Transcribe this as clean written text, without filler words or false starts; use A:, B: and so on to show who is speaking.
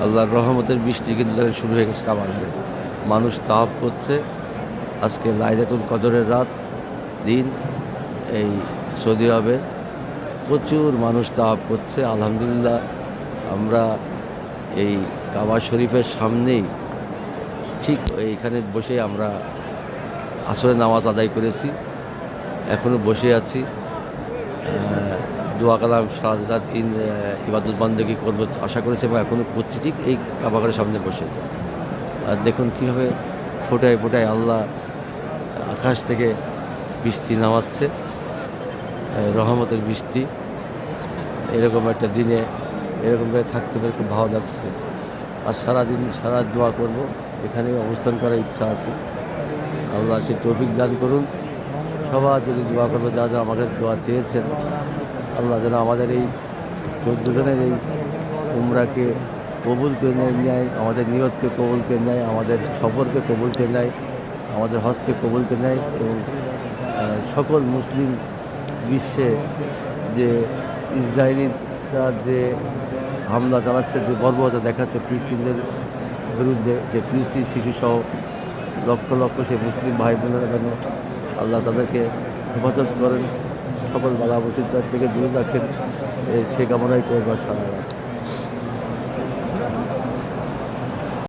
A: আল্লাহর রহমতের বৃষ্টি কিন্তু শুরু হয়ে গেছে কাবার ঘরে। মানুষ তাওয়াফ করছে। আজকে লাইলাতুল কদরের রাত দিন এই সৌদি আরবে প্রচুর মানুষ তাওয়াফ করছে। আলহামদুলিল্লাহ, আমরা এই কাবা শরীফের সামনেই ঠিক এইখানে বসে আমরা আসরের নামাজ আদায় করেছি। এখনও বসে আছি, দোয়া কালাম সারা রাত ইবাদত বন্দেগী করবো আশা করেছি এবং এখনও করছি ঠিক এই কাবা ঘরের সামনে বসে। আর দেখুন কীভাবে ফোটায় ফোটায় আল্লাহ আকাশ থেকে বৃষ্টি নামাচ্ছে, রহমতের বৃষ্টি। এরকম একটা দিনে এরকমভাবে থাকতে পেরে খুব ভালো লাগছে। আর সারাদিন সারা দোয়া করব, এখানে অবস্থান করার ইচ্ছা আছে। আল্লাহ সে তৌফিক দান করুন। সবার যদি দোয়া করবো, যা যা আমাদের দোয়া চেয়েছেন, আল্লাহ যেন আমাদের এই 14 জনের এই উমরাকে কবুল করে নেয়, আমাদের নিয়তকে কবুল করে নেয়, আমাদের সফরকে কবুল করে নেয়, আমাদের হজকে কবুল করে নেয় এবং সকল মুসলিম বিশ্বে যে ইসরায়েলিরা যে হামলা চালাচ্ছে, যে বর্বরতা দেখাচ্ছে ফিলিস্তিনদের বিরুদ্ধে, যে ফিলিস্তিন শিশুসহ লক্ষ লক্ষ সে মুসলিম ভাই বোনেরা যেন আল্লাহ তাদেরকে হেফাজত করেন, সকল বালা মুসিবত থেকে দূরে রাখেন, সে কামনাই করবার সারা রাত।